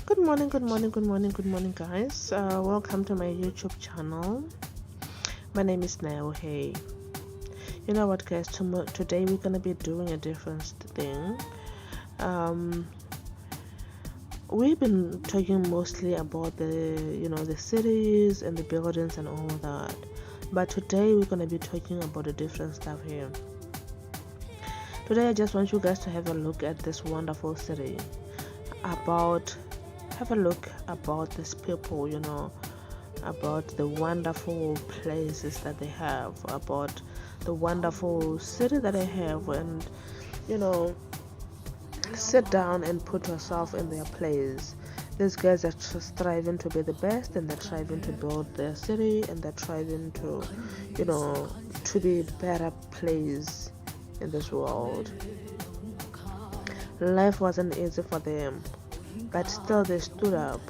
Good morning, good morning, good morning, good morning, guys. Welcome to my YouTube channel. My name is Nail. Hey, you know what, guys? Today we're gonna be doing a different thing. Um, we've been talking mostly about the cities and the buildings and all that, but today we're gonna be talking about the different stuff here. Today, I just want you guys to have a look at this wonderful city. Have a look about these people, about the wonderful places that they have, about the wonderful city that they have, and sit down and put yourself in their place. These guys are striving to be the best, and they're striving to build their city, and they're striving to be a better place in this world. Life wasn't easy for them, but still they stood up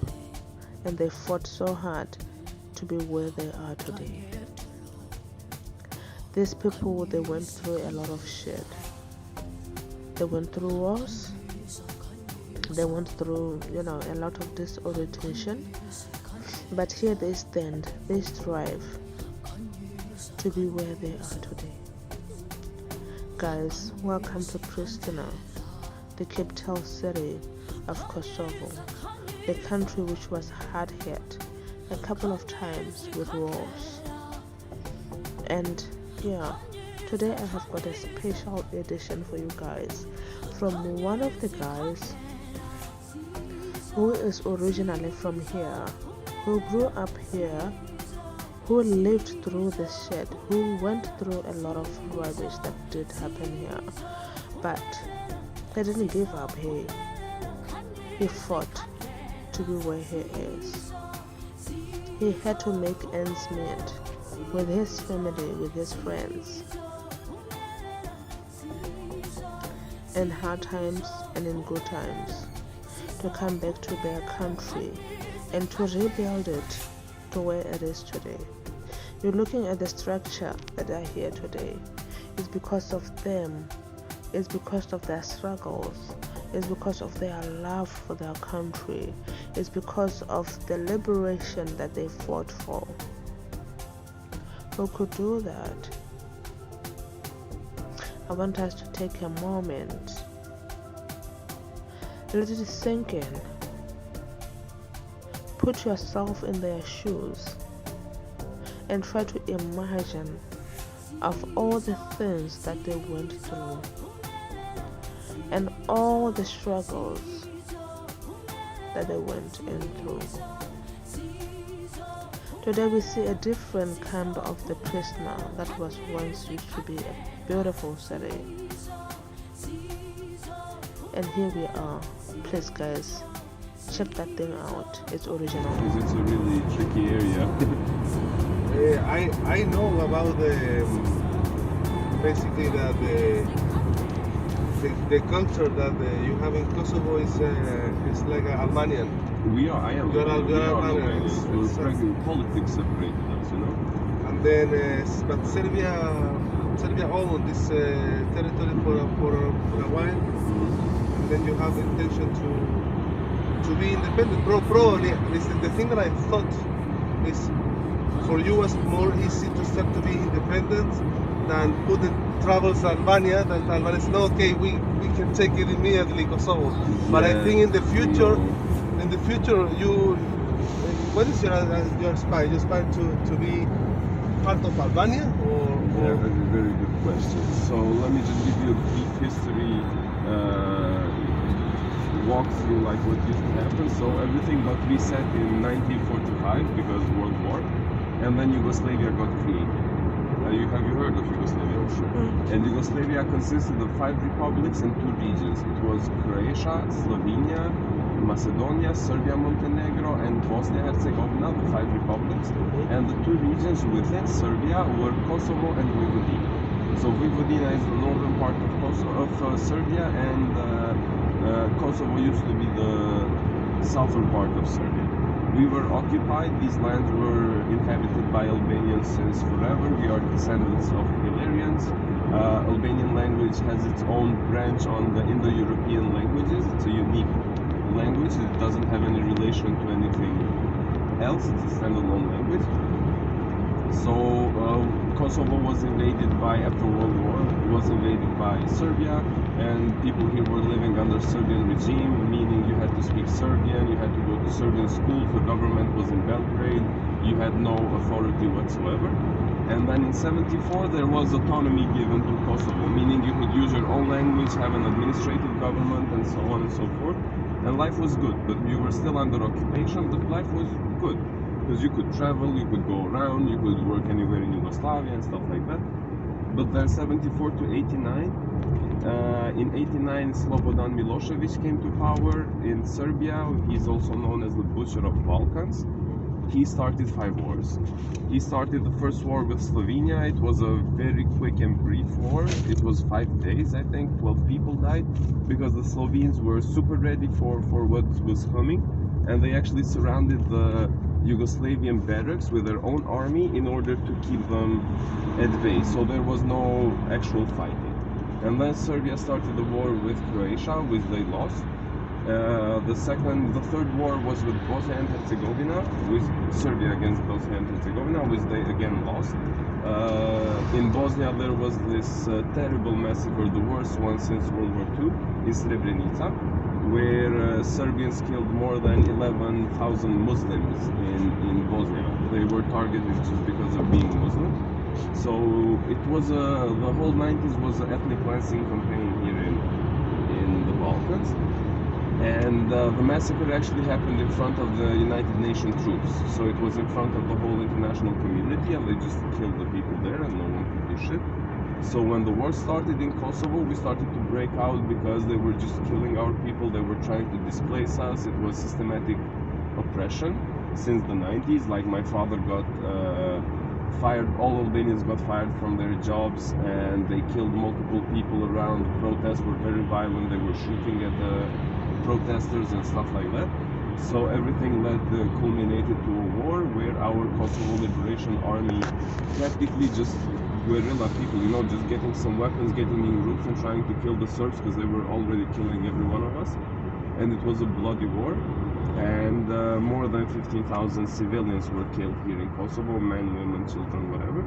and they fought so hard to be where they are today. These people, they went through a lot of shit. They went through wars. They went through, a lot of disorientation. But here they stand, they strive to be where they are today. Guys, welcome to Pristina, the capital city of Kosovo, the country which was hard hit a couple of times with wars. And today I have got a special edition for you guys from one of the guys who is originally from here, who grew up here, who lived through this shit, who went through a lot of rubbish that did happen here, but he didn't give up. He fought to be where he is. He had to make ends meet with his family, with his friends, in hard times and in good times, to come back to their country and to rebuild it to where it is today. You're looking at the structure that are here today. It's because of them. It's because of their struggles. It's because of their love for their country. It's because of the liberation that they fought for. Who could do that? I want us to take a moment. Let it sink in. Put yourself in their shoes and try to imagine of all the things that they went through and all the struggles that they went in through. Today we see a different kind of the Pristina that was once used to be a beautiful city. And here we are. Please guys, check that thing out. It's original. Because it's a really tricky area. I know about basically that the culture that you have in Kosovo is like Albanian. I am. You're Albanian. Albanian. We're politics separated us, And then, but Serbia owned this territory for a while. Mm-hmm. And then you have the intention to be independent. Probably the thing that I thought is for you was more easy to start to be independent than put the travels Albania. That Albania said, okay, we can take it immediately, Kosovo. But I think in the future, you, what is your spy? You spy to be part of Albania or? Yeah, that's a very good question. So let me just give you a brief history walkthrough, like what used to happen. So everything got reset in 1945 because of World War, and then Yugoslavia got created. Have you heard of Yugoslavia? Sure. And Yugoslavia consisted of 5 republics and 2 regions. It was Croatia, Slovenia, Macedonia, Serbia, Montenegro, and Bosnia-Herzegovina, the 5 republics. And the 2 regions within Serbia were Kosovo and Vojvodina. So Vojvodina is the northern part of Serbia, and Kosovo used to be the southern part of Serbia. We were occupied. These lands were inhabited by Albanians since forever. We are descendants of Illyrians. Albanian language has its own branch on the Indo-European languages. It's a unique language. It doesn't have any addition to anything else. It's a standalone language. So Kosovo was invaded after World War, it was invaded by Serbia, and people here were living under Serbian regime, meaning you had to speak Serbian, you had to go to Serbian school, the government was in Belgrade, you had no authority whatsoever. And then in '74 there was autonomy given to Kosovo, meaning you could use your own language, have an administrative government, and so on and so forth. And life was good, but you were still under occupation, but life was good. Because you could travel, you could go around, you could work anywhere in Yugoslavia and stuff like that. But then '74 to '89, in '89 Slobodan Milosevic came to power in Serbia. He's also known as the Butcher of Balkans. He started 5 wars. He started the first war with Slovenia. It was a very quick and brief war. It was 5 days, I think. 12 people died because the Slovenes were super ready for what was coming, and they actually surrounded the Yugoslavian barracks with their own army in order to keep them at bay. So there was no actual fighting. And then Serbia started the war with Croatia, which they lost. The third war was with Bosnia and Herzegovina, with Serbia against Bosnia and Herzegovina, which they again lost. In Bosnia there was this terrible massacre, the worst one since World War II, in Srebrenica, where Serbians killed more than 11,000 Muslims in Bosnia. They were targeted just because of being Muslim. So it was the whole 90s was an ethnic cleansing campaign here in the Balkans. And the massacre actually happened in front of the United Nations troops. So it was in front of the whole international community, and they just killed the people there and no one could do shit. So when the war started in Kosovo, we started to break out because they were just killing our people, they were trying to displace us. It was systematic oppression since the 90s. Like my father got fired, all Albanians got fired from their jobs, and they killed multiple people around. The protests were very violent, they were shooting at the protesters and stuff like that. So everything culminated to a war where our Kosovo Liberation Army practically just guerrilla people, just getting some weapons, getting in groups and trying to kill the Serbs because they were already killing every one of us. And it was a bloody war, and more than 15,000 civilians were killed here in Kosovo, men, women, children, whatever.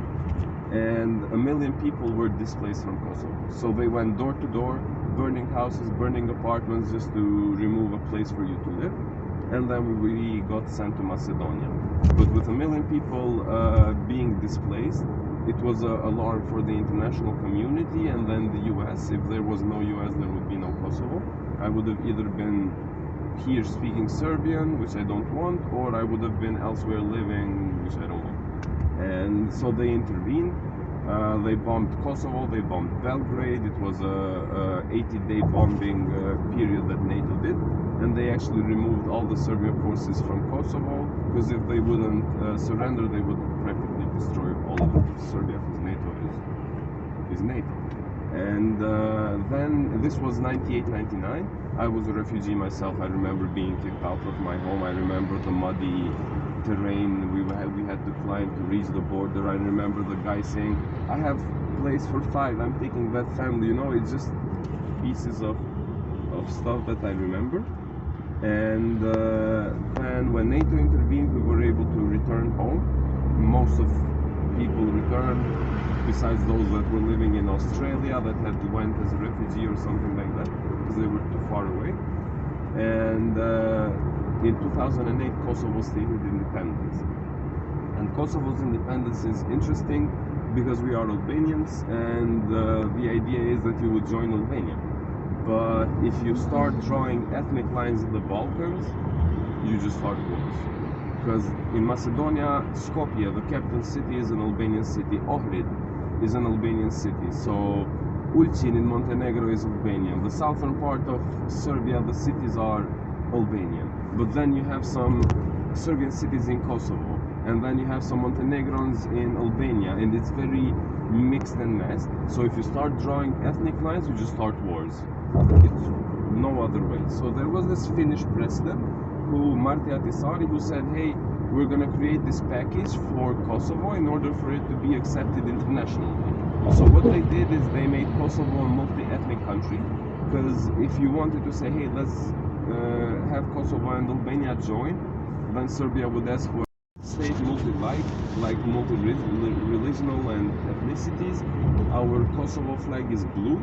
And 1 million people were displaced from Kosovo. So they went door to door, burning houses, burning apartments just to remove a place for you to live. And then we got sent to Macedonia. But with 1 million people being displaced, it was an alarm for the international community, and then the US. If there was no US, there would be no Kosovo. I would have either been here speaking Serbian, which I don't want, or I would have been elsewhere living, which I don't want. And so they intervened. They bombed Kosovo, they bombed Belgrade. It was a 80-day bombing period that NATO did, and they actually removed all the Serbian forces from Kosovo, because if they wouldn't surrender, they would practically destroy all of Serbia, because NATO is NATO. And then this was 98-99. I was a refugee myself. I remember being kicked out of my home. I remember the muddy terrain we had to climb to reach the border. I remember the guy saying, "I have place for 5, I'm taking that family." It's just pieces of stuff that I remember. And then when NATO intervened, we were able to return home. Most of people returned, besides those that were living in Australia that had went as a refugee or something like that because they were too far away. And in 2008, Kosovo stated independence. And Kosovo's independence is interesting because we are Albanians, and the idea is that you would join Albania. But if you start drawing ethnic lines in the Balkans, you just start wars. Because in Macedonia, Skopje, the capital city, is an Albanian city. Ohrid is an Albanian city. So Ulcin in Montenegro is Albanian. The southern part of Serbia, the cities are Albanian. But then you have some Serbian cities in Kosovo, and then you have some Montenegrons in Albania, and it's very mixed and messed. So if you start drawing ethnic lines, you just start wars. It's no other way. So there was this Finnish president, Martti Ahtisaari, who said, "Hey, we're going to create this package for Kosovo in order for it to be accepted internationally." So what they did is they made Kosovo a multi-ethnic country, because if you wanted to say, "Hey, let's have Kosovo and Albania join, then Serbia would ask for state multi-religional and ethnicities. Our Kosovo flag is blue,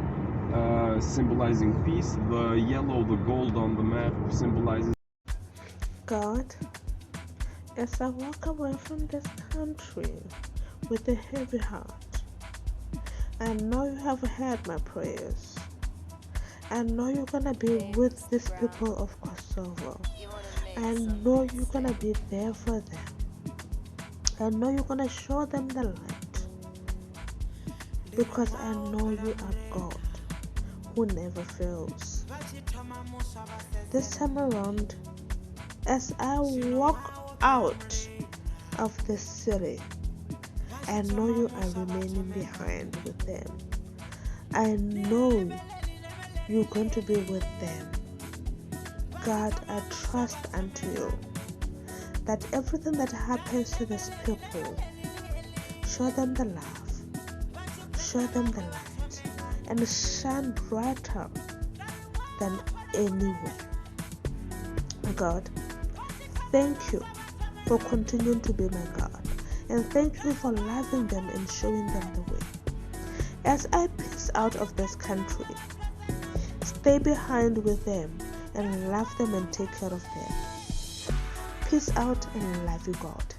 symbolizing peace. The yellow, the gold on the map symbolizes God, as I walk away from this country with a heavy heart, I know you have heard my prayers. I know you're gonna be with these people of Kosovo. I know you're gonna be there for them. I know you're gonna show them the light. Because I know you are God who never fails. This time around, as I walk out of this city, I know you are remaining behind with them. I know you're going to be with them. God, I trust unto you that everything that happens to these people, show them the love, show them the light, and shine brighter than anywhere. God, thank you for continuing to be my God, and thank you for loving them and showing them the way. As I peace out of this country, stay behind with them and love them and take care of them. Peace out and love you, God.